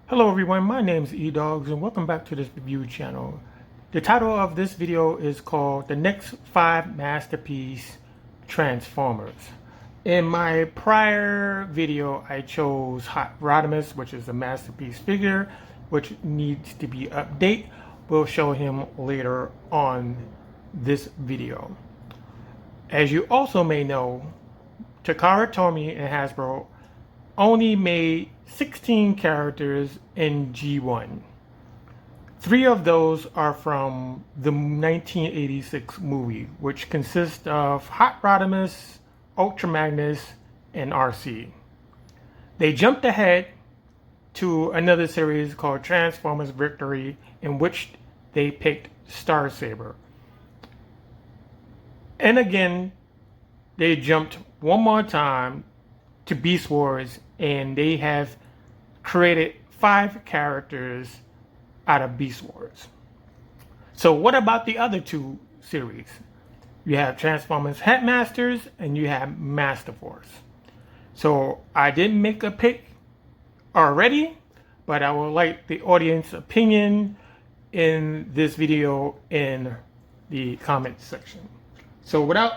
Hello everyone, my name is eDogs and welcome back to this review channel. The title of this video is called The Next 5 Masterpiece Transformers. In my prior video I chose Hot Rodimus, which is a masterpiece figure which needs to be updated. We'll show him later on this video. As you also may know, Takara Tomy and Hasbro only made 16 characters in G1. 3 of those are from the 1986 movie, which consists of Hot Rodimus, Ultra Magnus, and RC. They jumped ahead to another series called Transformers Victory, in which they picked Star Saber. And again, they jumped one more time to Beast Wars, and they have created 5 characters out of Beast Wars. So what about the other 2 series? You have Transformers Headmasters and you have Master Force. So I didn't make a pick already, but I would like the audience opinion in this video in the comment section. So without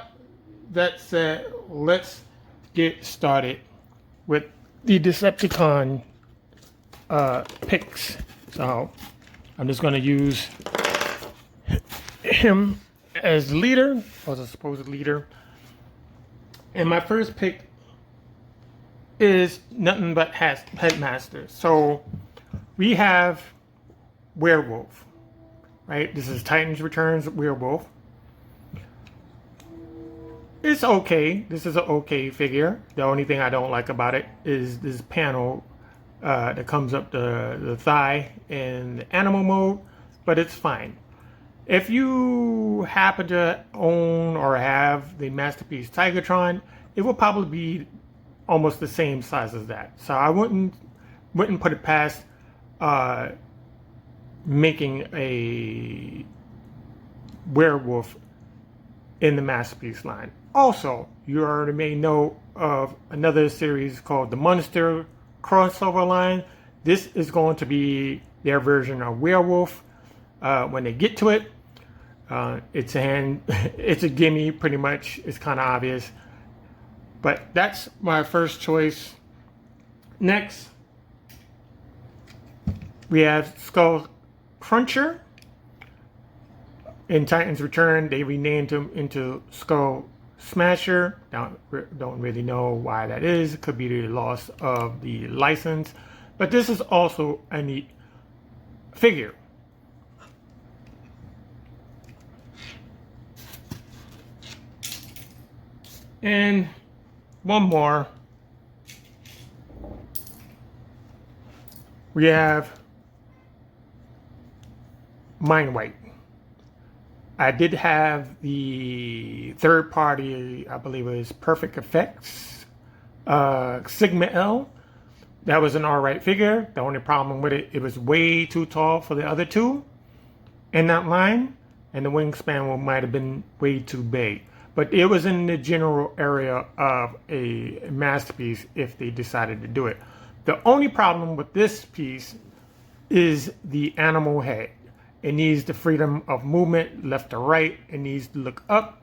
that said, let's get started with the Decepticon picks. So I'm just going to use him as leader, or as a supposed leader. And my first pick is nothing but Headmaster. So we have Werewolf, right? This is Titans Returns Werewolf. It's okay. This is an okay figure. The only thing I don't like about it is this panel that comes up the thigh in the animal mode, but it's fine. If you happen to own or have the Masterpiece Tigatron, it will probably be almost the same size as that. So I wouldn't put it past making a Werewolf in the Masterpiece line. Also, you already may know of another series called the Monster crossover line. This is going to be their version of Werewolf. When they get to it, it's a gimme pretty much. It's kind of obvious, but that's my first choice. Next, we have Skull Cruncher. In Titans Return, they renamed him into Skull Smasher. Don't really know why that is. It could be the loss of the license, but this is also a neat figure. And one more. We have Mindwipe. I did have the third party, I believe it was Perfect Effects, Sigma L. That was an alright figure. The only problem with it, it was way too tall for the other 2 in that line, and the wingspan might have been way too big. But it was in the general area of a masterpiece if they decided to do it. The only problem with this piece is the animal head. It needs the freedom of movement left to right. It needs to look up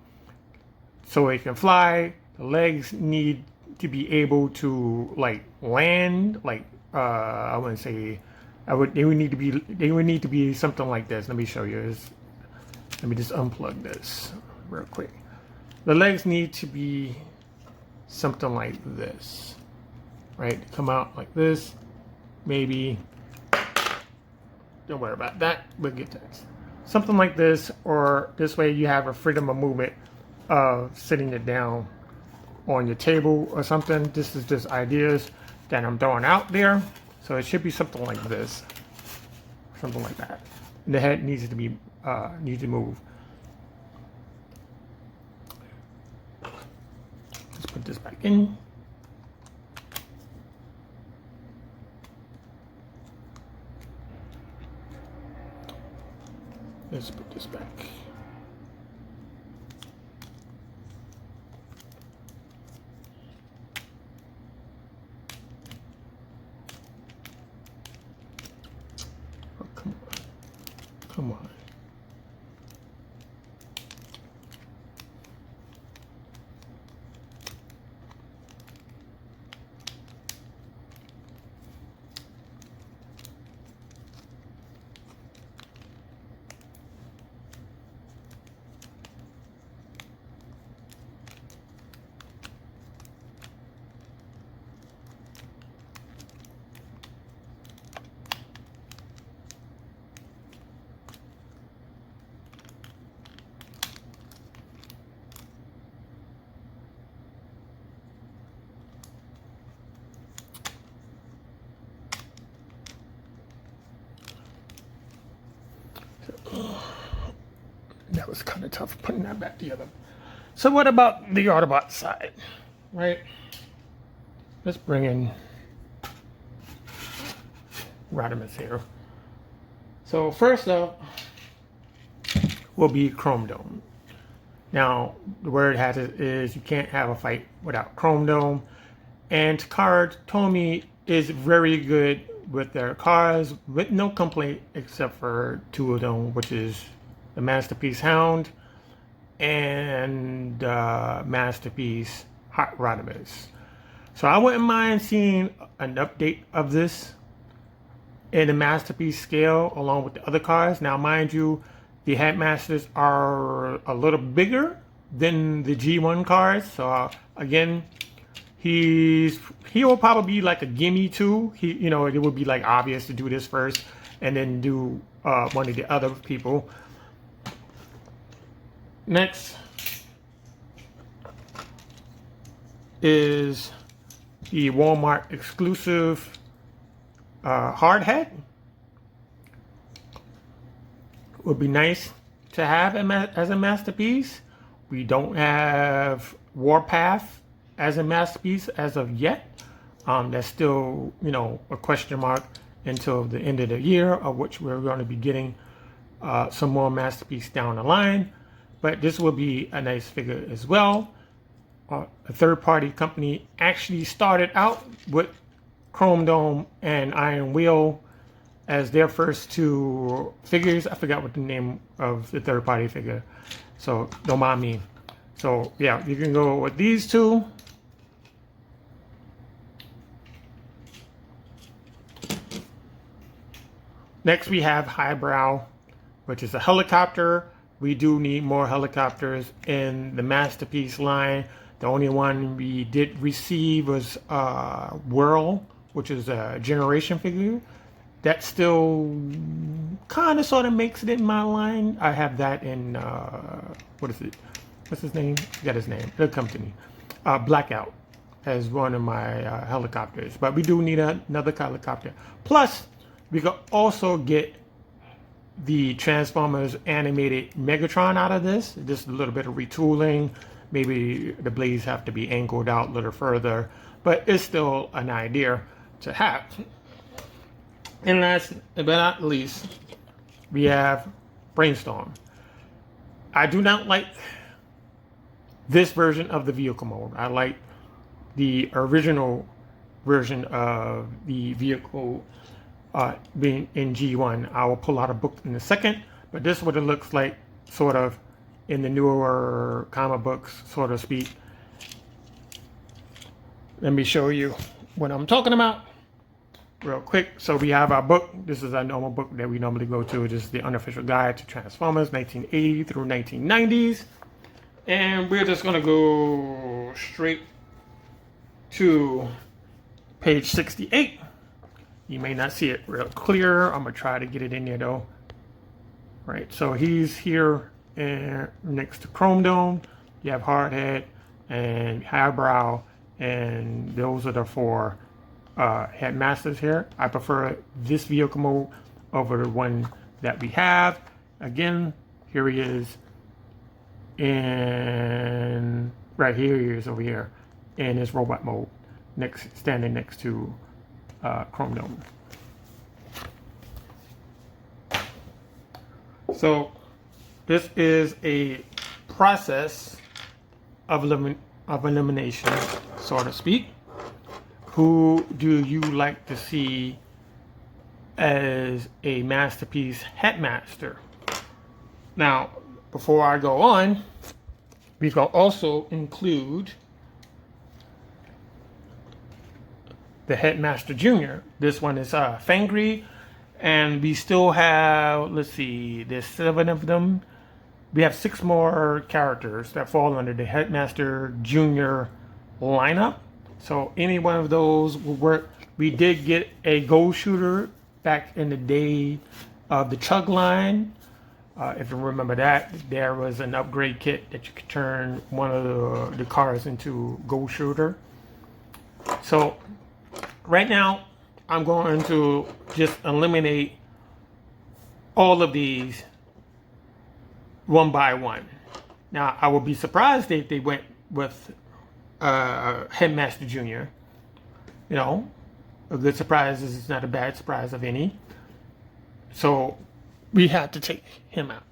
so it can fly. The legs need to be able to like land. Like I wouldn't say they would need to be something like this. Let me show you. Let me just unplug this real quick. The legs need to be something like this, right? Come out like this, maybe. Don't worry about that. We'll get to this. Something like this, or this way you have a freedom of movement of sitting it down on your table or something. This is just ideas that I'm throwing out there. So it should be something like this. Something like that. And the head needs to be needs to move. Let's put this back in. Let's put this back. Come on. That was kind of tough putting that back together. So what about the Autobot side, right? Let's bring in Rodimus here. So first up will be Chromedome. Now, the word has it is you can't have a fight without Chromedome. And Takara Tomy is very good with their cars, with no complaint except for two of them, which is the Masterpiece Hound and Masterpiece Hot Rodimus. So I wouldn't mind seeing an update of this in the Masterpiece scale along with the other cars. Now, mind you, the Headmasters are a little bigger than the G1 cars. So again, he will probably be like a gimme too. It would be like obvious to do this first and then do one of the other people. Next is the Walmart exclusive hard hat. Would be nice to have as a Masterpiece. We don't have Warpath as a Masterpiece as of yet. That's still, a question mark until the end of the year, of which we're going to be getting some more Masterpiece down the line. But this will be a nice figure as well. A third-party company actually started out with Chromedome and Iron Wheel as their first two figures. I forgot what the name of the third-party figure, so don't mind me. So yeah, you can go with these two. Next we have Highbrow, which is a helicopter. We do need more helicopters in the Masterpiece line. The only one we did receive was Werewolf, which is a generation figure. That still kind of sort of makes it in my line. I have that in, what is it? What's his name? I forgot his name. It'll come to me. Blackout as one of my helicopters. But we do need another helicopter. Plus, we could also get the Transformers animated Megatron out of this. Just a little bit of retooling. Maybe the blades have to be angled out a little further. But it's still an idea to have. And last but not least, we have Brainstorm. I do not like this version of the vehicle mode. I like the original version of the vehicle being in G1. I will pull out a book in a second, but this is what it looks like, sort of, in the newer comic books, so to speak. Let me show you what I'm talking about real quick. So we have our book. This is our normal book that we normally go to. This is the unofficial guide to Transformers 1980 through 1990s. And we're just going to go straight to page 68. You may not see it real clear. I'm going to try to get it in there though. Right, so he's here next to Chromedome. You have Hardhead and Highbrow, and those are the four Headmasters here. I prefer this vehicle mode over the one that we have. Again, here he is, and right here he is over here in his robot mode, standing next to Chromedome. So this is a process of elimination, so to speak. Who do you like to see as a Masterpiece Headmaster? Now, before I go on, we can also include the Headmaster Junior. This one is Fangry, and we still have, let's see, there's 7 of them. We have 6 more characters that fall under the Headmaster Junior lineup. So any one of those will work. We did get a gold shooter back in the day of the Chug line. If you remember that, there was an upgrade kit that you could turn one of the cars into gold shooter. So right now, I'm going to just eliminate all of these one by one. Now, I would be surprised if they went with Headmaster Junior. You know, a good surprise is not a bad surprise of any. So we had to take him out.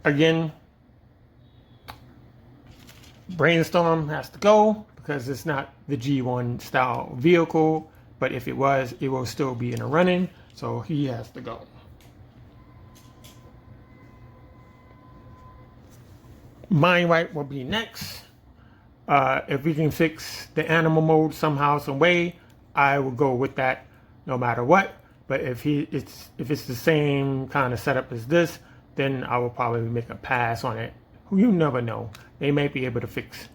Again, Brainstorm has to go because it's not the G1 style vehicle, but if it was, it will still be in a running, so he has to go. Mind Right will be next. If we can fix the animal mode somehow, some way, I will go with that no matter what. But if it's the same kind of setup as this, then I will probably make a pass on it. You never know. They may be able to fix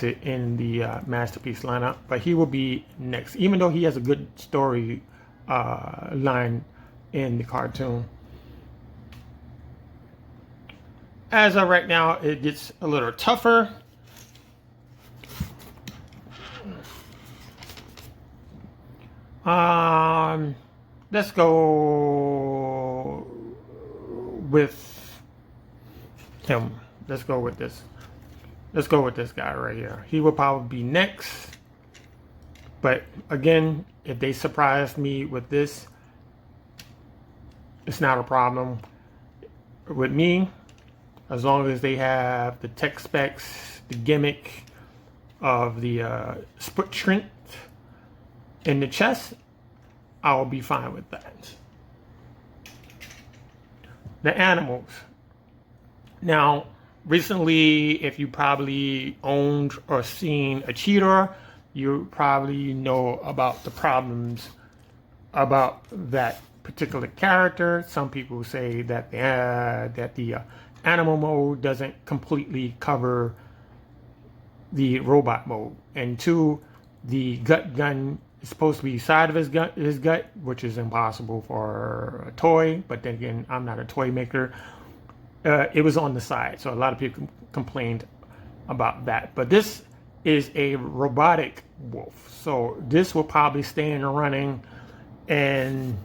it in the Masterpiece lineup, but he will be next, even though he has a good story line in the cartoon. As of right now, it gets a little tougher. Let's go with him. Let's go with this. Let's go with this guy right here. He will probably be next. But again, if they surprise me with this, it's not a problem with me. As long as they have the tech specs, the gimmick of the split strength in the chest, I'll be fine with that. The animals. Now, recently, if you probably owned or seen a cheater, you probably know about the problems about that particular character. Some people say that the animal mode doesn't completely cover the robot mode, and 2, the gut gun is supposed to be side of his gut, which is impossible for a toy. But then again, I'm not a toy maker. It was on the side, so a lot of people complained about that. But this is a robotic wolf, so this will probably stay in the running, and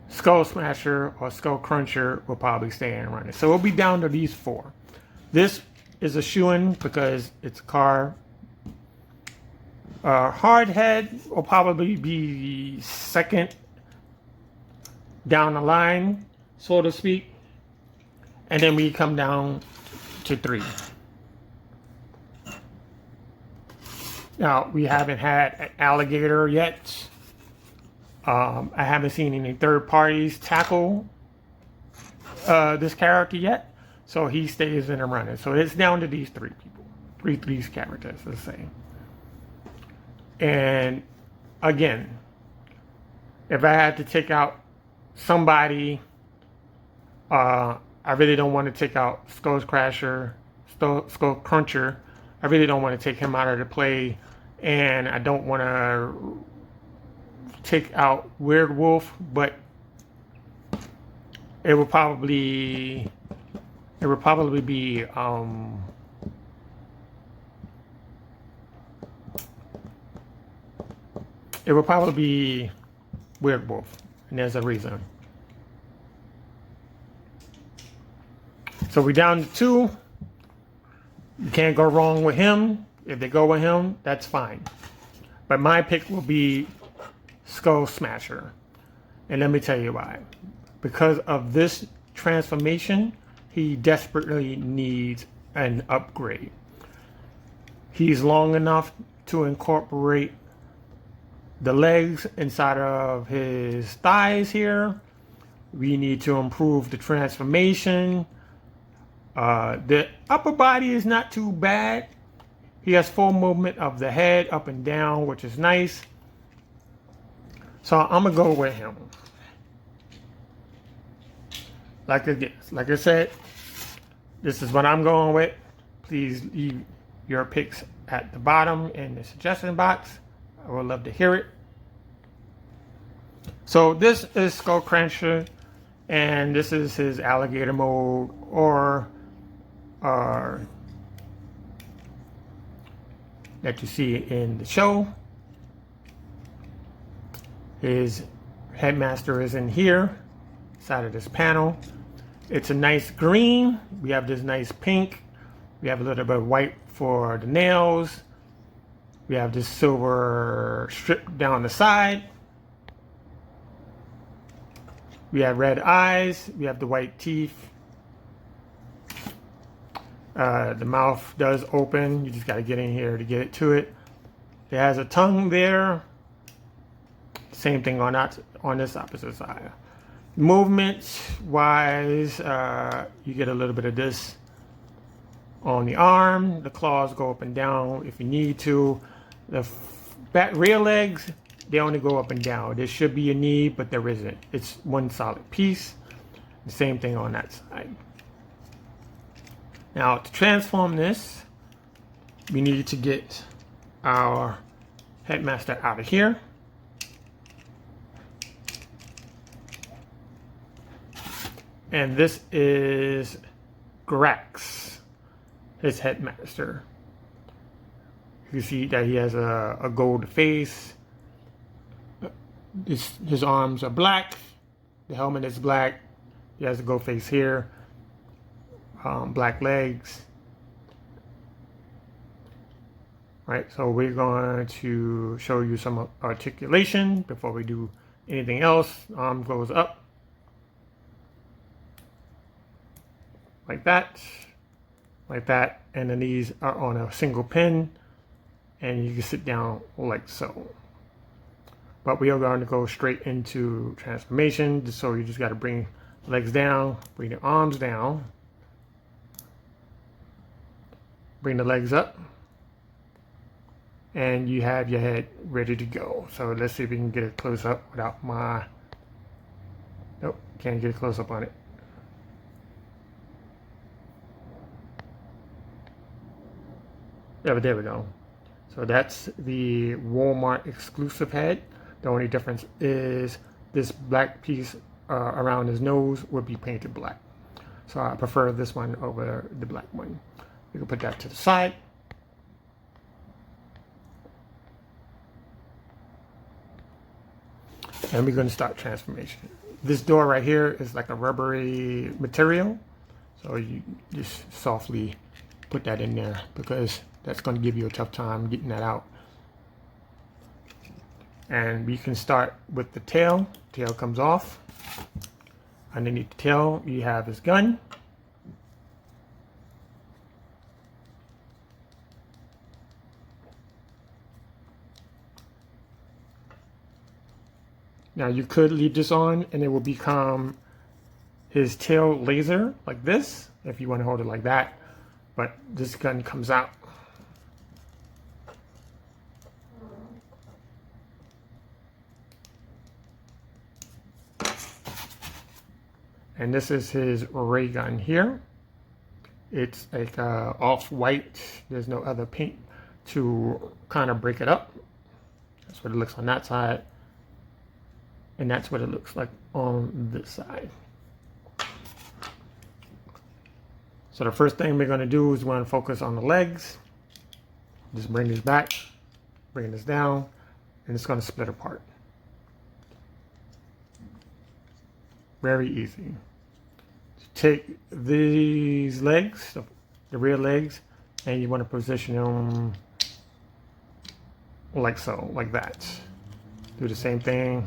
Skull Smasher or Skull Cruncher will probably stay in the running. So we'll be down to these 4. This is a shoo-in because it's a car. Hardhead will probably be second down the line, so to speak. And then we come down to 3. Now, we haven't had an alligator yet. I haven't seen any third parties tackle this character yet. So he stays in the running. So it's down to these 3 people. These characters, let's say. And again, if I had to take out somebody, I really don't want to take out Skull Cruncher. I really don't want to take him out of the play, and I don't want to take out Werewolf, but it would probably be Werewolf, and there's a reason. So we're down to 2. You can't go wrong with him. If they go with him, that's fine. But my pick will be Skull Smasher. And let me tell you why. Because of this transformation, he desperately needs an upgrade. He's long enough to incorporate the legs inside of his thighs here. We need to improve the transformation. The upper body is not too bad. He has full movement of the head up and down, which is nice. So I'm gonna go with him. Like I said, this is what I'm going with. Please leave your picks at the bottom in the suggestion box. I would love to hear it. So this is Skullcruncher, and this is his alligator mode, or that you see in the show. His headmaster is in here, side of this panel. It's a nice green. We have this nice pink. We have a little bit of white for the nails. We have this silver strip down the side. We have red eyes. We have the white teeth. The mouth does open. You just got to get in here to get it to it. It has a tongue there. Same thing on this opposite side. Movement wise, you get a little bit of this on the arm. The claws go up and down if you need to. The rear legs, they only go up and down. There should be a knee, but there isn't. It's one solid piece. The same thing on that side. Now to transform this, we need to get our headmaster out of here. And this is Grax, his headmaster. You see that he has a gold face. His arms are black. The helmet is black. He has a gold face here. Black legs. Right, so we're going to show you some articulation before we do anything else. Arm goes up. Like that, and the knees are on a single pin, and you can sit down like so. But we are going to go straight into transformation, so you just got to bring the legs down, bring the arms down, bring the legs up, and you have your head ready to go. So let's see if we can get a close up without my, nope, can't get a close up on it. Yeah, but there we go. So that's the Walmart exclusive head. The only difference is this black piece around his nose would be painted black. So I prefer this one over the black one. We can put that to the side. And we're going to start transformation. This door right here is like a rubbery material. So you just softly put that in there because that's going to give you a tough time getting that out. And we can start with the tail. Tail comes off. Underneath the tail, you have his gun. Now you could leave this on and it will become his tail laser like this, if you want to hold it like that. But this gun comes out. And this is his ray gun here. It's like off-white. There's no other paint to kind of break it up. That's what it looks on that side. And that's what it looks like on this side. So the first thing we're going to do is we're going to focus on the legs. Just bring this back, bring this down, and it's going to split apart. Very easy. Take these legs, the rear legs, and you want to position them like so, like that. Do the same thing.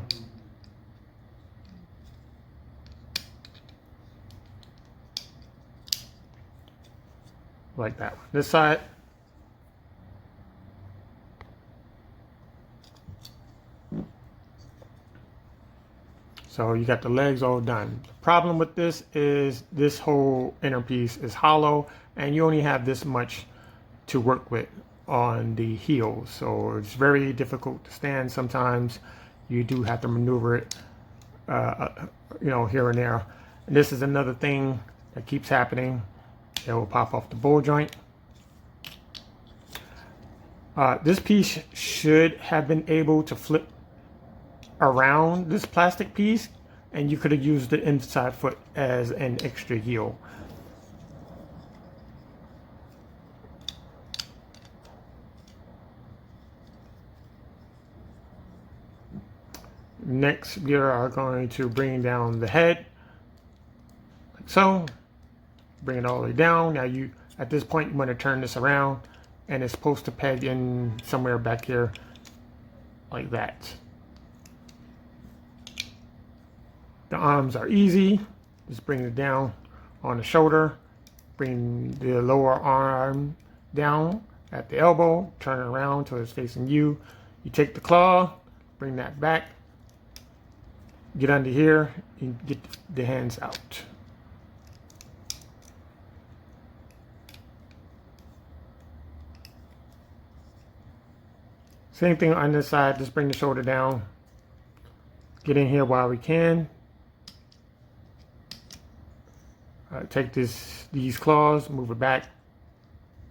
Like that one. This side. So you got the legs all done. The problem with this is this whole inner piece is hollow and you only have this much to work with on the heels. So it's very difficult to stand. Sometimes you do have to maneuver it, you know, here and there. And this is another thing that keeps happening. It will pop off the bowl joint. This piece should have been able to flip around this plastic piece, and you could have used the inside foot as an extra heel. Next, we are going to bring down the head, like so. Bring it all the way down. Now you, at this point, you want to turn this around, and it's supposed to peg in somewhere back here, like that. The arms are easy. Just bring it down on the shoulder. Bring the lower arm down at the elbow. Turn it around till it's facing you. You take the claw, bring that back. Get under here and get the hands out. Same thing on this side. Just bring the shoulder down. Get in here while we can. Take these claws, move it back,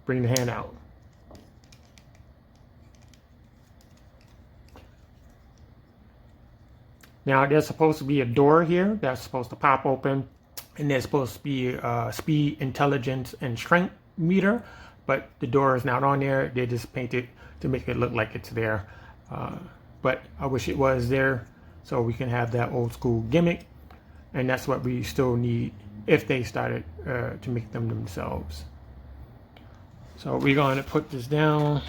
bring the hand out. Now there's supposed to be a door here that's supposed to pop open, and there's supposed to be a speed, intelligence, and strength meter, but the door is not on there. They just painted to make it look like it's there. But I wish it was there so we can have that old school gimmick, and that's what we still need if they started to make them themselves. So we're going to put this down.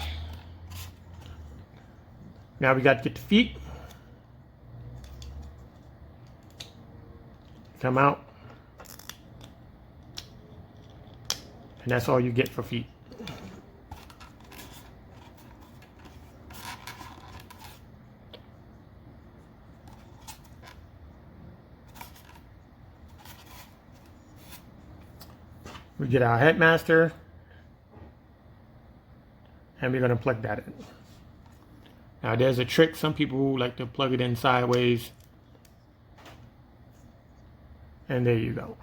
Now we got to get the feet. Come out. And that's all you get for feet. We get our Headmaster, and we're going to plug that in. Now there's a trick. Some people like to plug it in sideways. And there you go.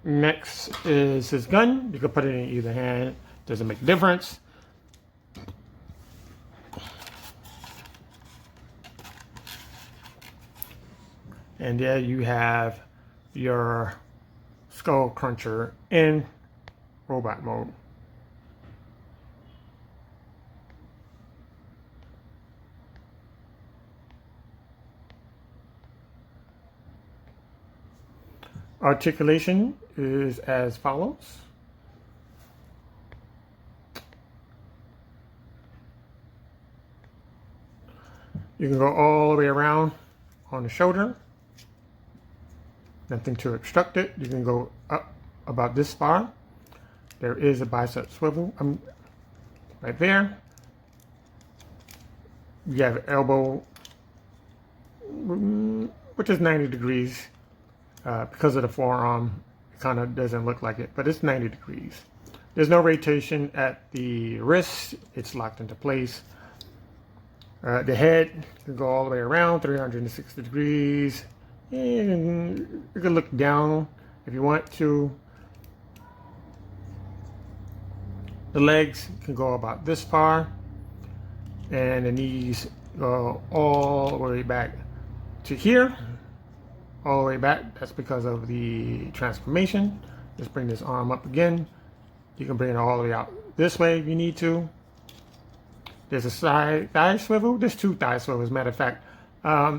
Next is his gun. You can put it in either hand. Doesn't make a difference. And there you have your skull cruncher in robot mode. Articulation is as follows. You can go all the way around on the shoulder. Nothing to obstruct it. You can go up about this far. There is a bicep swivel right there. You have elbow, which is 90 degrees. Because of the forearm, it kind of doesn't look like it, but it's 90 degrees. There's no rotation at the wrist. It's locked into place. The head can go all the way around 360 degrees. And you can look down if you want to. The legs can go about this far, and the knees go all the way back to here. All the way back. That's because of the transformation. Just bring this arm up again. You can bring it all the way out this way if you need to. There's a side thigh swivel. There's two thigh swivels, as a matter of fact.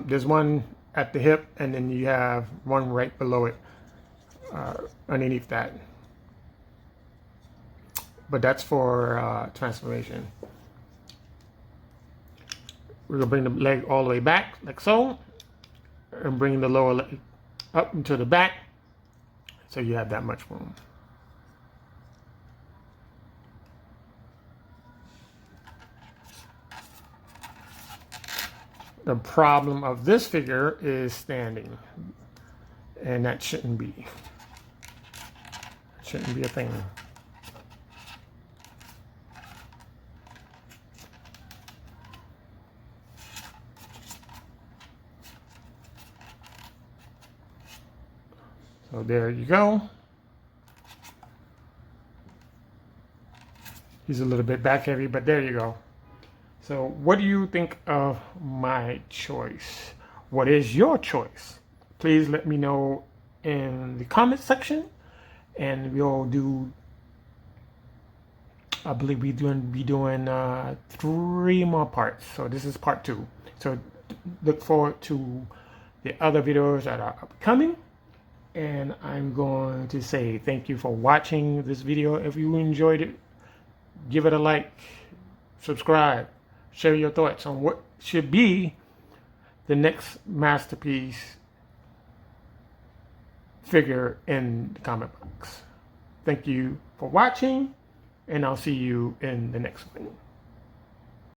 There's one at the hip, and then you have one right below it, underneath that. But that's for transformation. We're gonna bring the leg all the way back, like so, and bring the lower leg up into the back, so you have that much room. The problem of this figure is standing, and that shouldn't be a thing. So there you go. He's a little bit back heavy, but there you go. So what do you think of my choice? What is your choice? Please let me know in the comment section, and we'll do, I believe we're be doing 3 more parts. So this is part 2. So look forward to the other videos that are upcoming. And I'm going to say thank you for watching this video. If you enjoyed it, give it a like, subscribe, share your thoughts on what should be the next Masterpiece figure in the comic books. Thank you for watching, and I'll see you in the next one.